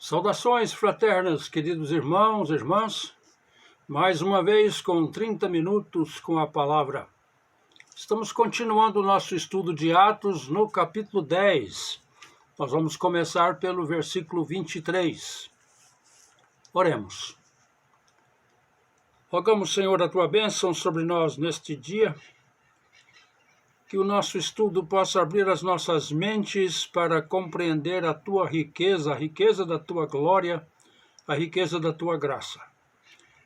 Saudações fraternas, queridos irmãos e irmãs, mais uma vez com 30 minutos com a palavra. Estamos continuando o nosso estudo de Atos no capítulo 10. Nós vamos começar pelo versículo 23. Oremos. Rogamos, Senhor, a Tua bênção sobre nós neste dia, que o nosso estudo possa abrir as nossas mentes para compreender a Tua riqueza, a riqueza da Tua glória, a riqueza da Tua graça.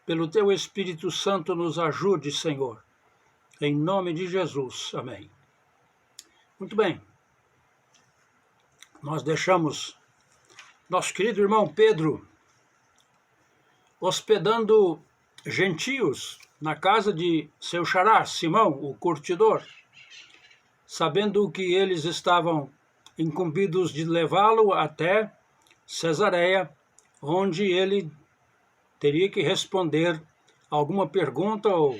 Pelo Teu Espírito Santo nos ajude, Senhor. Em nome de Jesus. Amém. Muito bem. Nós deixamos nosso querido irmão Pedro hospedando gentios na casa de seu xará, Simão, o curtidor, sabendo que eles estavam incumbidos de levá-lo até Cesareia, onde ele teria que responder alguma pergunta ou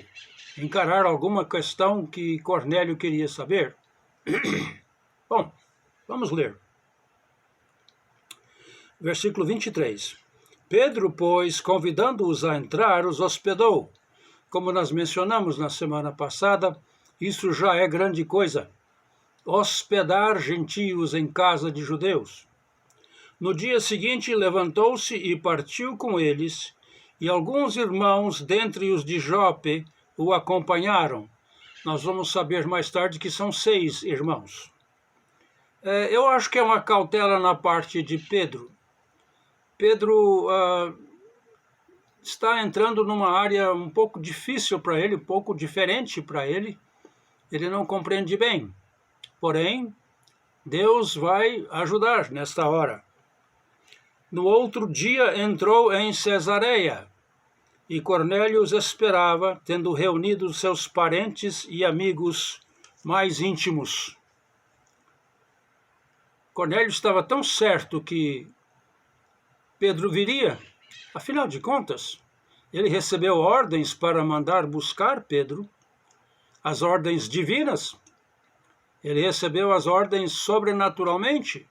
encarar alguma questão que Cornélio queria saber. Bom, vamos ler. Versículo 23. Pedro, pois, convidando-os a entrar, os hospedou. Como nós mencionamos na semana passada, isso já é grande coisa. Hospedar gentios em casa de judeus. No dia seguinte, levantou-se e partiu com eles, e alguns irmãos dentre os de Jope o acompanharam. Nós vamos saber mais tarde que são 6 irmãos. Eu acho que é uma cautela na parte de Pedro. Pedro está entrando numa área um pouco difícil para ele, um pouco diferente para ele. Ele não compreende bem. Porém, Deus vai ajudar nesta hora. No outro dia entrou em Cesareia, e Cornélio os esperava, tendo reunido seus parentes e amigos mais íntimos. Cornélio estava tão certo que Pedro viria. Afinal de contas, ele recebeu ordens para mandar buscar Pedro, as ordens divinas. Ele recebeu as ordens sobrenaturalmente.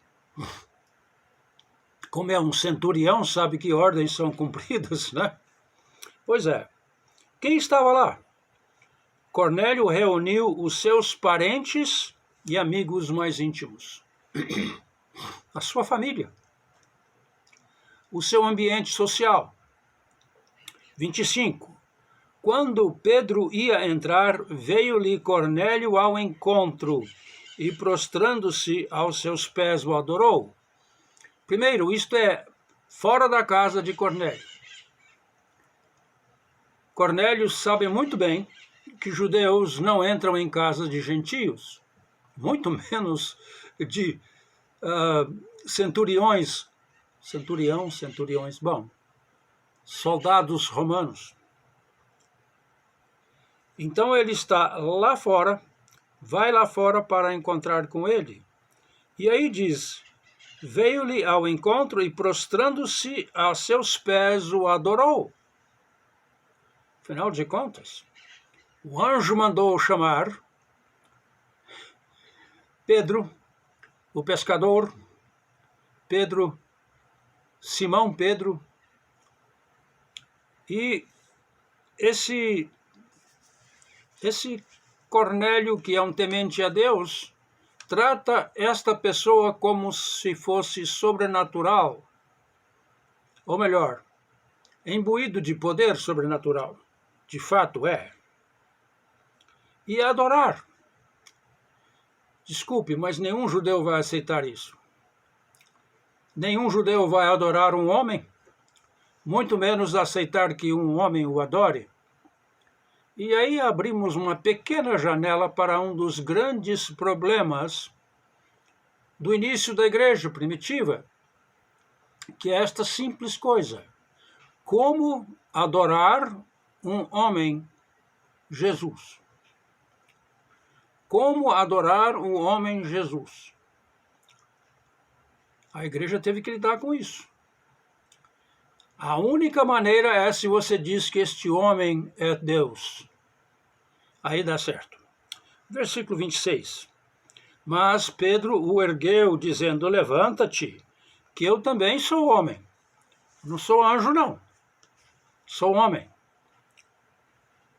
Como é um centurião, sabe que ordens são cumpridas, né? Pois é. Quem estava lá? Cornélio reuniu os seus parentes e amigos mais íntimos. A sua família. O seu ambiente social. 25. Quando Pedro ia entrar, veio-lhe Cornélio ao encontro e, prostrando-se aos seus pés, o adorou. Primeiro, isto é fora da casa de Cornélio. Cornélio sabe muito bem que judeus não entram em casas de gentios, muito menos de centuriões, soldados romanos. Então ele está lá fora, vai lá fora para encontrar com ele. E aí diz, veio-lhe ao encontro e prostrando-se a seus pés o adorou. Afinal de contas, o anjo mandou chamar Pedro, o pescador, Pedro, Simão Pedro, e esse Cornélio, que é um temente a Deus, trata esta pessoa como se fosse sobrenatural, ou melhor, imbuído de poder sobrenatural. De fato é. E adorar. Desculpe, mas nenhum judeu vai aceitar isso. Nenhum judeu vai adorar um homem, muito menos aceitar que um homem o adore. E aí abrimos uma pequena janela para um dos grandes problemas do início da igreja primitiva, que é esta simples coisa. Como adorar um homem, Jesus? Como adorar um homem, Jesus? A igreja teve que lidar com isso. A única maneira é se você diz que este homem é Deus. Aí dá certo. Versículo 26. Mas Pedro o ergueu, dizendo, levanta-te, que eu também sou homem. Não sou anjo, não. Sou homem.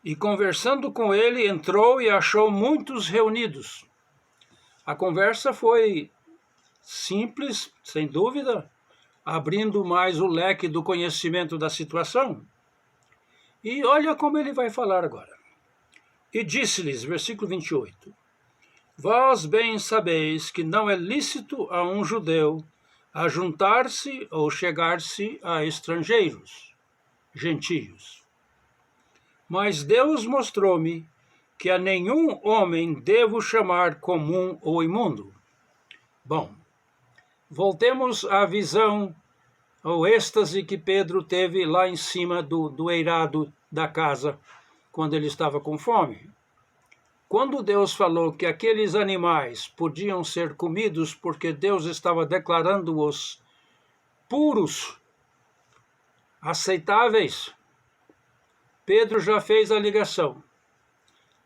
E conversando com ele, entrou e achou muitos reunidos. A conversa foi simples, sem dúvida, abrindo mais o leque do conhecimento da situação. E olha como ele vai falar agora. E disse-lhes, versículo 28, vós bem sabeis que não é lícito a um judeu ajuntar-se ou chegar-se a estrangeiros, gentios. Mas Deus mostrou-me que a nenhum homem devo chamar comum ou imundo. Bom, voltemos à visão, ao êxtase que Pedro teve lá em cima do eirado da casa, quando ele estava com fome. Quando Deus falou que aqueles animais podiam ser comidos porque Deus estava declarando-os puros, aceitáveis, Pedro já fez a ligação.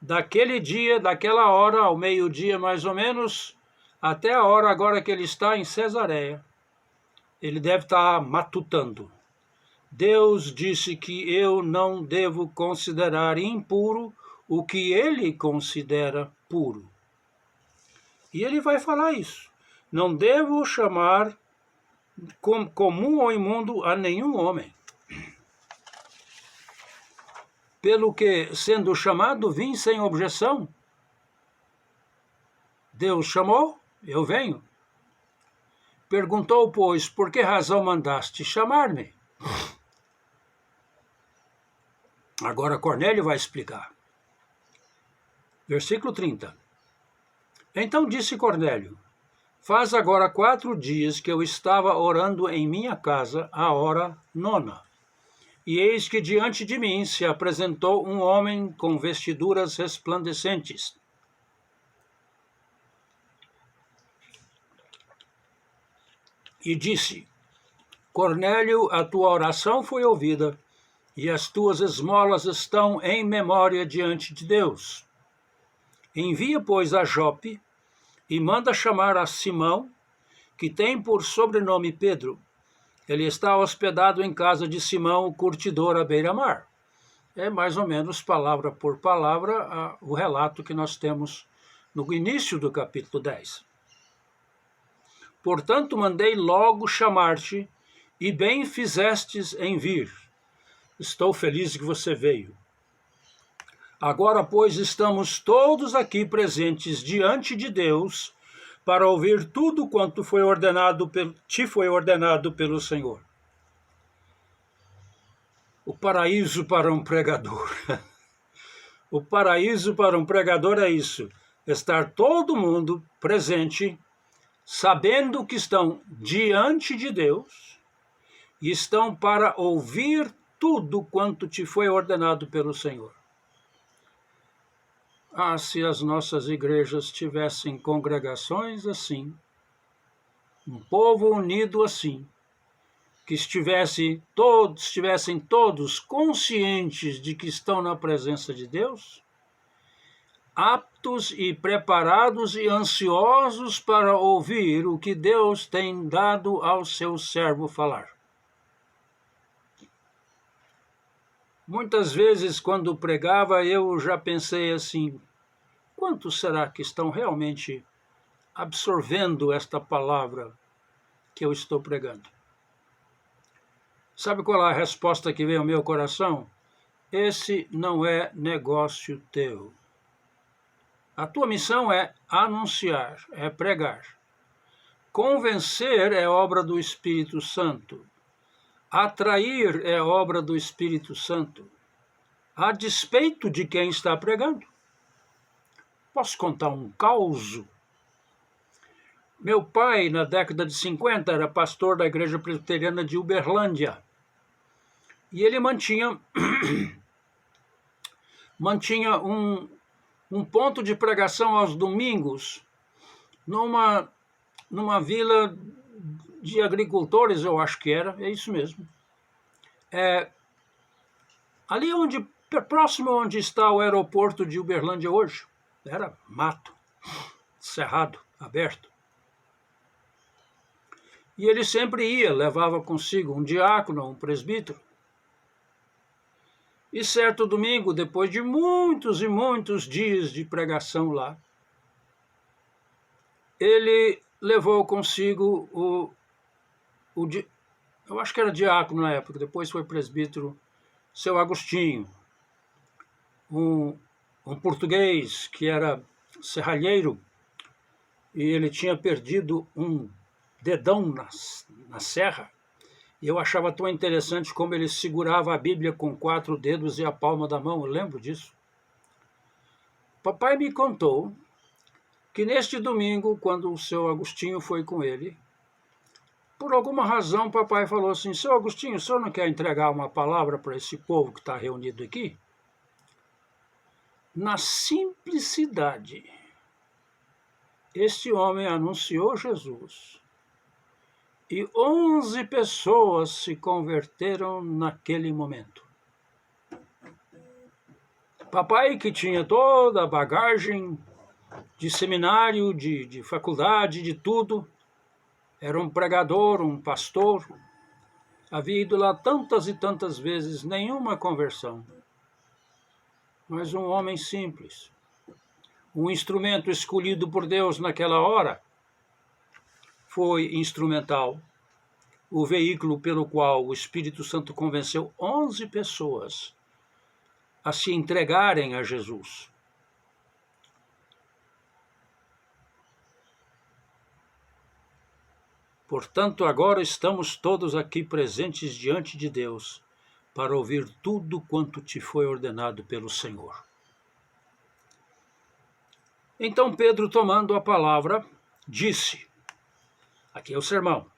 Daquele dia, daquela hora, ao meio-dia mais ou menos, até a hora agora que ele está em Cesareia, ele deve estar matutando. Deus disse que eu não devo considerar impuro o que ele considera puro. E ele vai falar isso. Não devo chamar comum ou imundo a nenhum homem. Pelo que, sendo chamado, vim sem objeção. Deus chamou, eu venho. Perguntou, pois, por que razão mandaste chamar-me? Agora Cornélio vai explicar. Versículo 30. Então disse Cornélio, faz agora 4 dias que eu estava orando em minha casa, a hora 9. E eis que diante de mim se apresentou um homem com vestiduras resplandecentes. E disse, Cornélio, a tua oração foi ouvida, e as tuas esmolas estão em memória diante de Deus. Envia, pois, a Jope, e manda chamar a Simão, que tem por sobrenome Pedro. Ele está hospedado em casa de Simão, o curtidor à beira-mar. É mais ou menos, palavra por palavra, o relato que nós temos no início do capítulo 10. Portanto, mandei logo chamar-te, e bem fizestes em vir. Estou feliz que você veio. Agora, pois, estamos todos aqui presentes diante de Deus, para ouvir tudo quanto te foi ordenado pelo Senhor. O paraíso para um pregador. O paraíso para um pregador é isso, estar todo mundo presente, sabendo que estão diante de Deus e estão para ouvir tudo quanto te foi ordenado pelo Senhor. Ah, se as nossas igrejas tivessem congregações assim, um povo unido assim, que estivessem todos conscientes de que estão na presença de Deus, aptos e preparados e ansiosos para ouvir o que Deus tem dado ao seu servo falar. Muitas vezes, quando pregava, eu já pensei assim, quantos será que estão realmente absorvendo esta palavra que eu estou pregando? Sabe qual é a resposta que veio ao meu coração? Esse não é negócio teu. A tua missão é anunciar, é pregar. Convencer é obra do Espírito Santo. Atrair é obra do Espírito Santo, a despeito de quem está pregando. Posso contar um caos? Meu pai, na década de 50, era pastor da Igreja Presbiteriana de Uberlândia. E ele mantinha um ponto de pregação aos domingos numa vila de agricultores, eu acho que era, é isso mesmo. Ali próximo onde está o aeroporto de Uberlândia hoje, era mato, cerrado, aberto. E ele sempre ia, levava consigo um diácono, um presbítero. E certo domingo, depois de muitos e muitos dias de pregação lá, ele levou consigo eu acho que era diácono na época, depois foi presbítero, seu Agostinho, um português que era serralheiro, e ele tinha perdido um dedão na serra, e eu achava tão interessante como ele segurava a Bíblia com 4 dedos e a palma da mão, eu lembro disso. Papai me contou que neste domingo, quando o seu Agostinho foi com ele, por alguma razão papai falou assim: seu Agostinho, o senhor não quer entregar uma palavra para esse povo que está reunido aqui? Na simplicidade, este homem anunciou Jesus. E 11 pessoas se converteram naquele momento. Papai, que tinha toda a bagagem de seminário, de faculdade, de tudo, era um pregador, um pastor, havia ido lá tantas e tantas vezes, nenhuma conversão. Mas um homem simples, um instrumento escolhido por Deus naquela hora, foi instrumental, o veículo pelo qual o Espírito Santo convenceu 11 pessoas a se entregarem a Jesus. Portanto, agora estamos todos aqui presentes diante de Deus para ouvir tudo quanto te foi ordenado pelo Senhor. Então Pedro, tomando a palavra, disse, aqui é o sermão: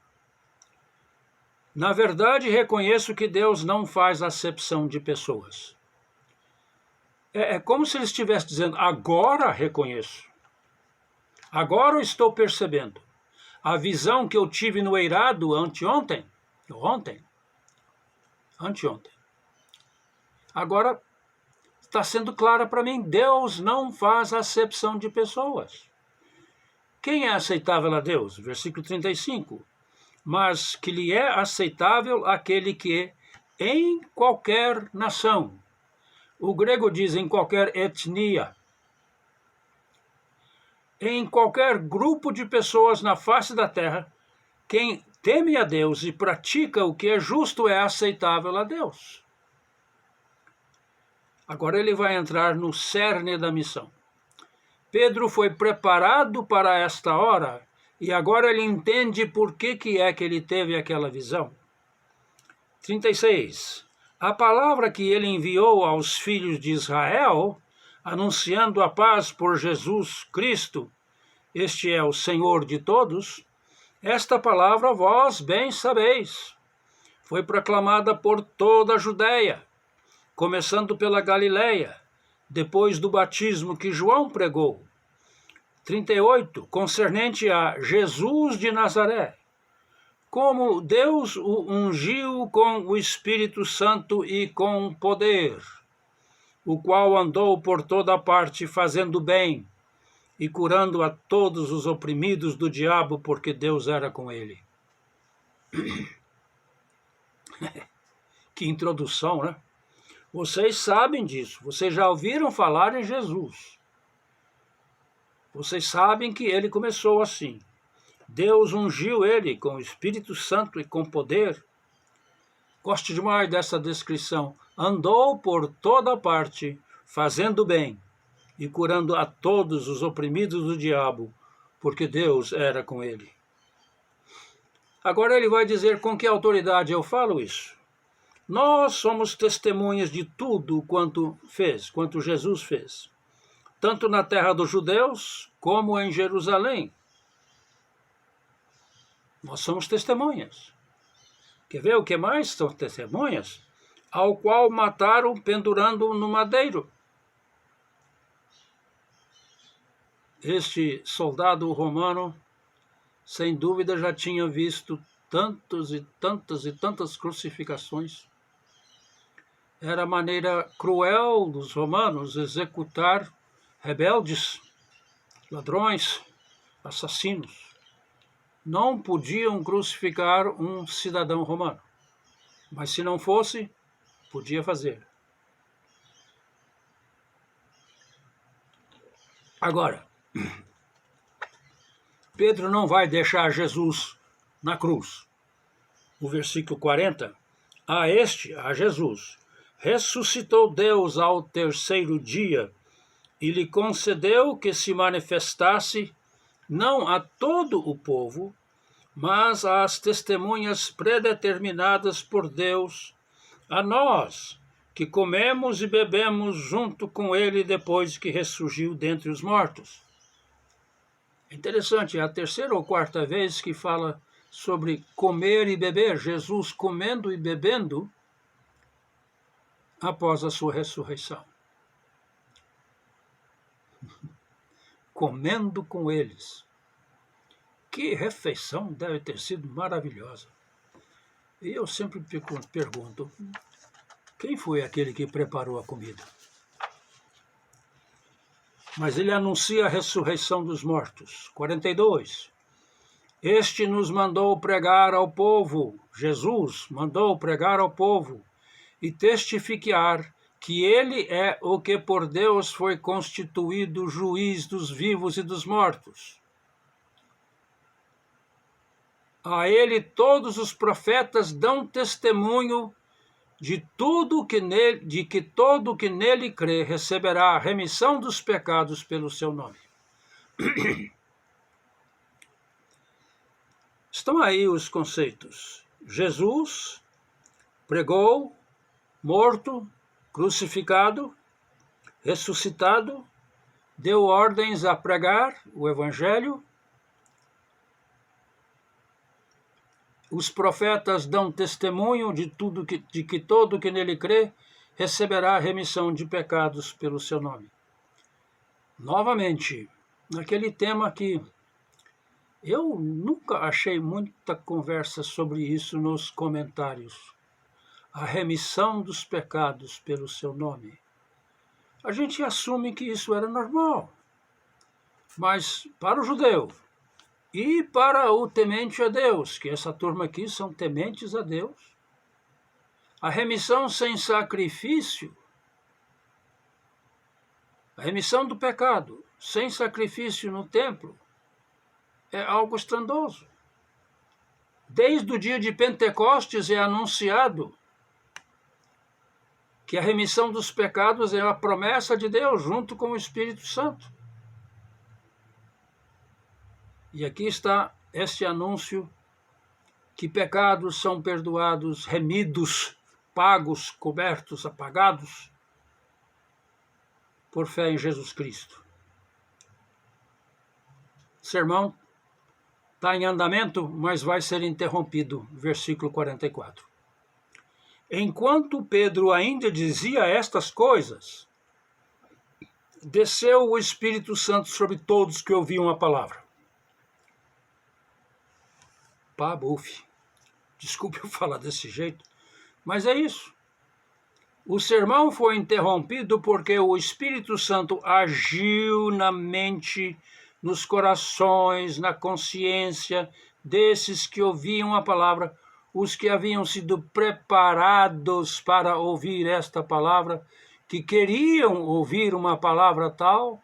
na verdade, reconheço que Deus não faz acepção de pessoas. É como se ele estivesse dizendo, agora reconheço. Agora eu estou percebendo. A visão que eu tive no eirado anteontem, agora está sendo clara para mim. Deus não faz acepção de pessoas. Quem é aceitável a Deus? Versículo 35. Mas que lhe é aceitável aquele que em qualquer nação. O grego diz em qualquer etnia. Em qualquer grupo de pessoas na face da terra, quem teme a Deus e pratica o que é justo é aceitável a Deus. Agora ele vai entrar no cerne da missão. Pedro foi preparado para esta hora e agora ele entende por que é que ele teve aquela visão. 36. A palavra que ele enviou aos filhos de Israel, anunciando a paz por Jesus Cristo, este é o Senhor de todos, esta palavra vós bem sabeis. Foi proclamada por toda a Judéia, começando pela Galileia, depois do batismo que João pregou. 38. Concernente a Jesus de Nazaré, como Deus o ungiu com o Espírito Santo e com poder, o qual andou por toda parte fazendo bem e curando a todos os oprimidos do diabo, porque Deus era com ele. Que introdução, né? Vocês sabem disso, vocês já ouviram falar em Jesus. Vocês sabem que ele começou assim. Deus ungiu ele com o Espírito Santo e com poder. Gosto demais dessa descrição. Andou por toda parte, fazendo bem e curando a todos os oprimidos do diabo, porque Deus era com ele. Agora ele vai dizer com que autoridade eu falo isso. Nós somos testemunhas de tudo quanto Jesus fez, tanto na terra dos judeus como em Jerusalém. Nós somos testemunhas. Quer ver o que mais são testemunhas? Ao qual mataram pendurando no madeiro. Este soldado romano, sem dúvida, já tinha visto tantas e tantas crucificações. Era a maneira cruel dos romanos executar rebeldes, ladrões, assassinos. não podiam crucificar um cidadão romano. Mas se não fosse, podia fazer. Agora, Pedro não vai deixar Jesus na cruz. O versículo 40, a Jesus, ressuscitou Deus ao terceiro dia e lhe concedeu que se manifestasse não a todo o povo, mas às testemunhas predeterminadas por Deus, a nós, que comemos e bebemos junto com ele depois que ressurgiu dentre os mortos. É interessante, é a terceira ou quarta vez que fala sobre comer e beber, Jesus comendo e bebendo após a sua ressurreição. Comendo com eles. Que refeição deve ter sido maravilhosa. E eu sempre pergunto, quem foi aquele que preparou a comida? Mas ele anuncia a ressurreição dos mortos. 42. Este nos mandou pregar ao povo, Jesus mandou pregar ao povo e testificar que ele é o que por Deus foi constituído juiz dos vivos e dos mortos. A ele todos os profetas dão testemunho de que todo que nele crê receberá a remissão dos pecados pelo seu nome. Estão aí os conceitos. Jesus pregou, morto, crucificado, ressuscitado, deu ordens a pregar o evangelho. Os profetas dão testemunho de que todo que nele crê receberá a remissão de pecados pelo seu nome. Novamente, naquele tema que eu nunca achei muita conversa sobre isso nos comentários. A remissão dos pecados pelo seu nome. A gente assume que isso era normal. Mas para o judeu e para o temente a Deus, que essa turma aqui são tementes a Deus, a remissão sem sacrifício, a remissão do pecado sem sacrifício no templo, é algo estrondoso. Desde o dia de Pentecostes é anunciado que a remissão dos pecados é a promessa de Deus junto com o Espírito Santo. E aqui está este anúncio que pecados são perdoados, remidos, pagos, cobertos, apagados por fé em Jesus Cristo. O sermão está em andamento, mas vai ser interrompido. Versículo 44. Enquanto Pedro ainda dizia estas coisas, desceu o Espírito Santo sobre todos que ouviam a palavra. Pá, buf. Desculpe eu falar desse jeito, mas é isso. O sermão foi interrompido porque o Espírito Santo agiu na mente, nos corações, na consciência desses que ouviam a palavra, os que haviam sido preparados para ouvir esta palavra, que queriam ouvir uma palavra tal,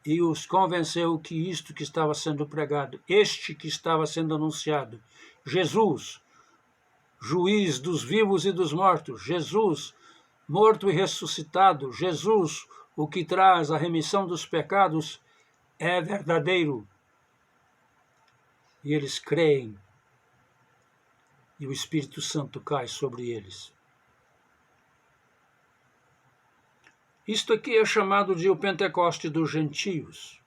e os convenceu que isto que estava sendo pregado, este que estava sendo anunciado, Jesus, juiz dos vivos e dos mortos, Jesus, morto e ressuscitado, Jesus, o que traz a remissão dos pecados, é verdadeiro. E eles creem, e o Espírito Santo cai sobre eles. Isto aqui é chamado de o Pentecoste dos gentios.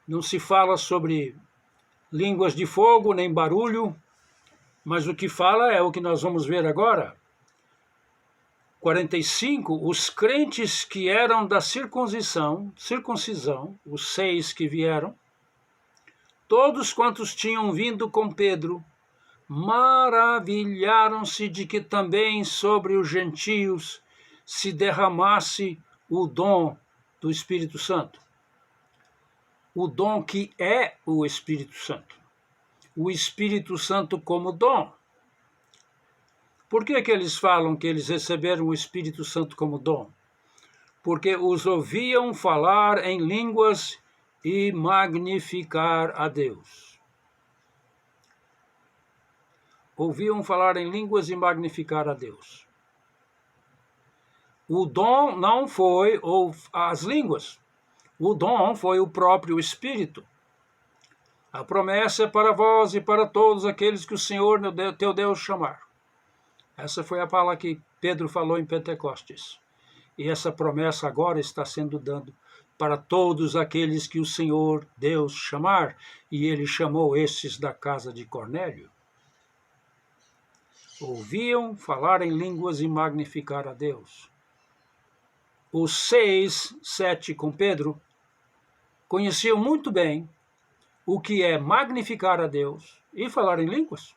Não se fala sobre línguas de fogo, nem barulho, mas o que fala é o que nós vamos ver agora. 45, os crentes que eram da circuncisão, os 6 que vieram, todos quantos tinham vindo com Pedro, maravilharam-se de que também sobre os gentios se derramasse o dom do Espírito Santo. o dom que é o Espírito Santo. O Espírito Santo como dom. Por que eles falam que eles receberam o Espírito Santo como dom? Porque os ouviam falar em línguas e magnificar a Deus. Ouviam falar em línguas e magnificar a Deus. O dom não foi as línguas. O dom foi o próprio Espírito. A promessa é para vós e para todos aqueles que o Senhor, teu Deus, chamar. Essa foi a palavra que Pedro falou em Pentecostes. E essa promessa agora está sendo dada para todos aqueles que o Senhor Deus chamar. E ele chamou esses da casa de Cornélio. Ouviam falar em línguas e magnificar a Deus. Os 6, 7 com Pedro conheciam muito bem o que é magnificar a Deus e falar em línguas.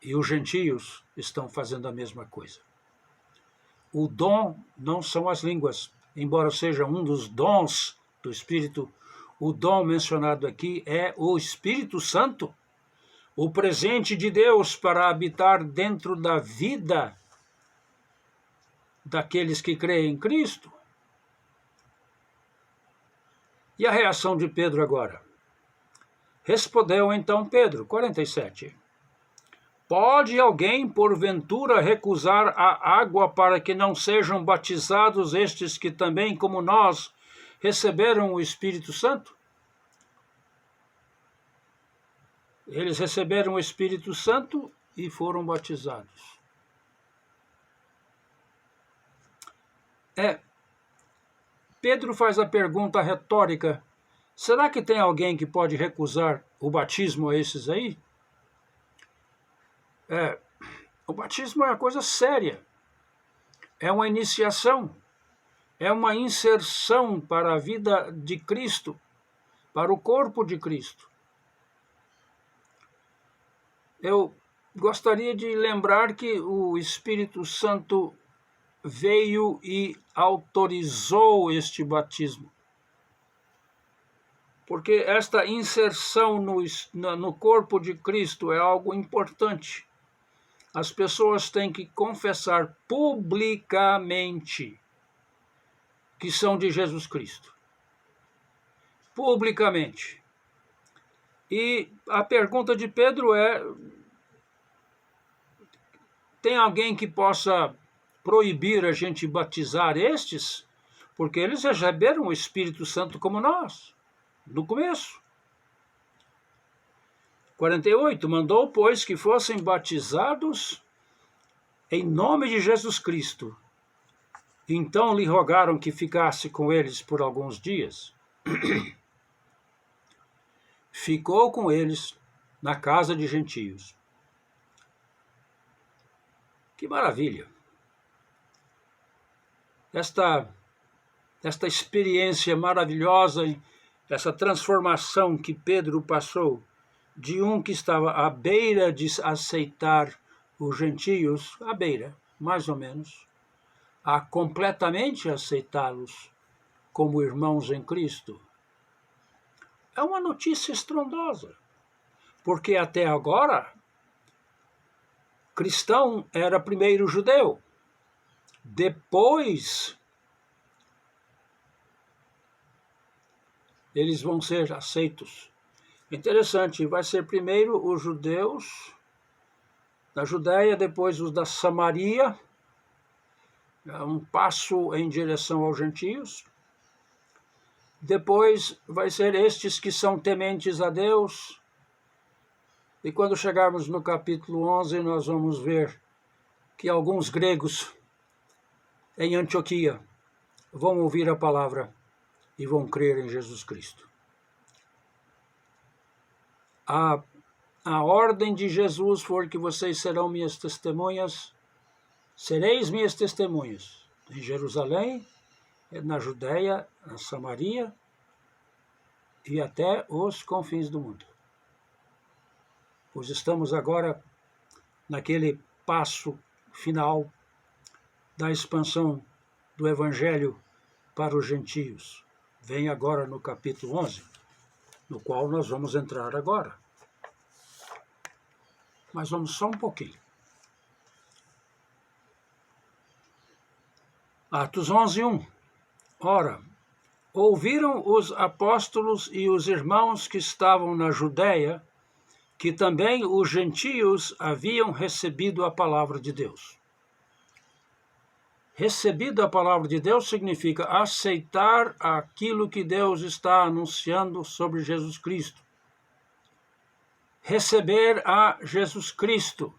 E os gentios estão fazendo a mesma coisa. O dom não são as línguas, embora seja um dos dons do Espírito. O dom mencionado aqui é o Espírito Santo, o presente de Deus para habitar dentro da vida daqueles que creem em Cristo. E a reação de Pedro agora? Respondeu então Pedro, 47. Pode alguém, porventura, recusar a água para que não sejam batizados estes que também, como nós, receberam o Espírito Santo? Eles receberam o Espírito Santo e foram batizados. Pedro faz a pergunta retórica: será que tem alguém que pode recusar o batismo a esses aí? O batismo é uma coisa séria. É uma iniciação. É uma inserção para a vida de Cristo, para o corpo de Cristo. Eu gostaria de lembrar que o Espírito Santo veio e autorizou este batismo. Porque esta inserção no corpo de Cristo é algo importante. As pessoas têm que confessar publicamente que são de Jesus Cristo. Publicamente. E a pergunta de Pedro é: tem alguém que possa proibir a gente batizar estes? Porque eles receberam o Espírito Santo como nós, no começo. 48. Mandou, pois, que fossem batizados em nome de Jesus Cristo. Então lhe rogaram que ficasse com eles por alguns dias. Ficou com eles na casa de gentios. Que maravilha! Esta experiência maravilhosa, essa transformação que Pedro passou de um que estava à beira de aceitar os gentios, à beira, mais ou menos, a completamente aceitá-los como irmãos em Cristo. É uma notícia estrondosa, porque até agora, cristão era primeiro judeu, depois eles vão ser aceitos. Interessante, vai ser primeiro os judeus da Judéia, depois os da Samaria, um passo em direção aos gentios. Depois vai ser estes que são tementes a Deus. E quando chegarmos no capítulo 11, nós vamos ver que alguns gregos em Antioquia vão ouvir a palavra e vão crer em Jesus Cristo. A ordem de Jesus foi que vocês serão minhas testemunhas, sereis minhas testemunhas em Jerusalém, na Judéia, na Samaria e até os confins do mundo. Pois estamos agora naquele passo final da expansão do Evangelho para os gentios. vem agora no capítulo 11, no qual nós vamos entrar agora. Mas vamos só um pouquinho. Atos 11, 1. Ora, ouviram os apóstolos e os irmãos que estavam na Judéia que também os gentios haviam recebido a palavra de Deus. Recebido a palavra de Deus significa aceitar aquilo que Deus está anunciando sobre Jesus Cristo. Receber a Jesus Cristo.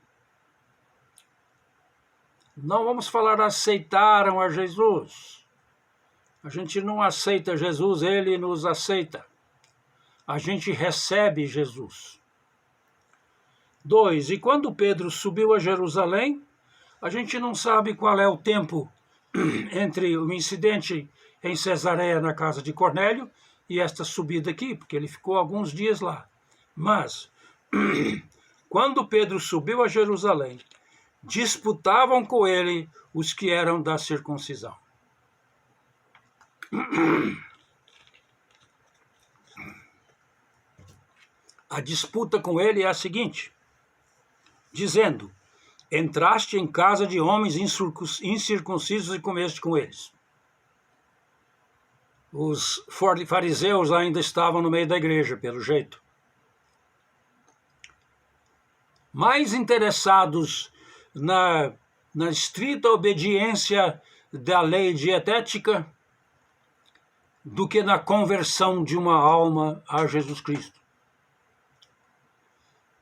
Não vamos falar aceitaram a Jesus. A gente não aceita Jesus, ele nos aceita. A gente recebe Jesus. 2. E quando Pedro subiu a Jerusalém, a gente não sabe qual é o tempo entre o incidente em Cesareia, na casa de Cornélio, e esta subida aqui, porque ele ficou alguns dias lá. Mas, quando Pedro subiu a Jerusalém, disputavam com ele os que eram da circuncisão. A disputa com ele é a seguinte, dizendo, entraste em casa de homens incircuncisos e comeste com eles. Os fariseus ainda estavam no meio da igreja, pelo jeito. Mais interessados na estrita obediência da lei dietética do que na conversão de uma alma a Jesus Cristo.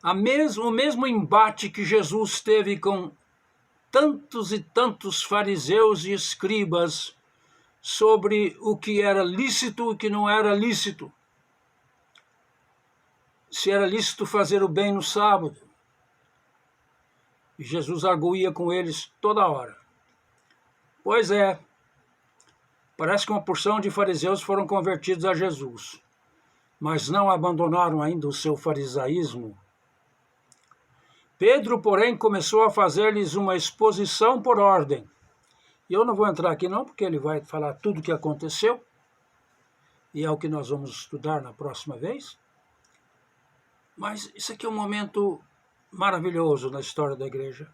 O mesmo embate que Jesus teve com tantos e tantos fariseus e escribas sobre o que era lícito e o que não era lícito. Se era lícito fazer o bem no sábado. E Jesus arguía com eles toda hora. Pois é, parece que uma porção de fariseus foram convertidos a Jesus, mas não abandonaram ainda o seu farisaísmo. Pedro, porém, começou a fazer-lhes uma exposição por ordem. E eu não vou entrar aqui não, porque ele vai falar tudo o que aconteceu, e é o que nós vamos estudar na próxima vez. Mas isso aqui é um momento maravilhoso na história da igreja.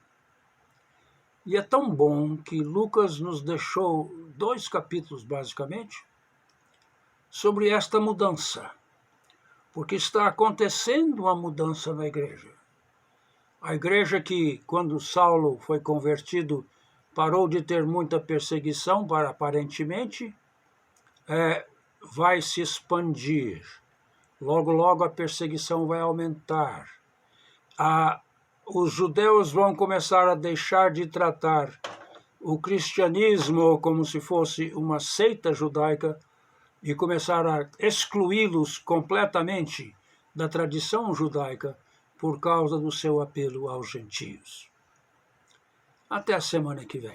E é tão bom que Lucas nos deixou 2 capítulos, basicamente, sobre esta mudança. Porque está acontecendo uma mudança na igreja. A igreja que, quando Saulo foi convertido, parou de ter muita perseguição, aparentemente, vai se expandir. Logo, logo a perseguição vai aumentar. Os judeus vão começar a deixar de tratar o cristianismo como se fosse uma seita judaica e começar a excluí-los completamente da tradição judaica por causa do seu apelo aos gentios. Até a semana que vem.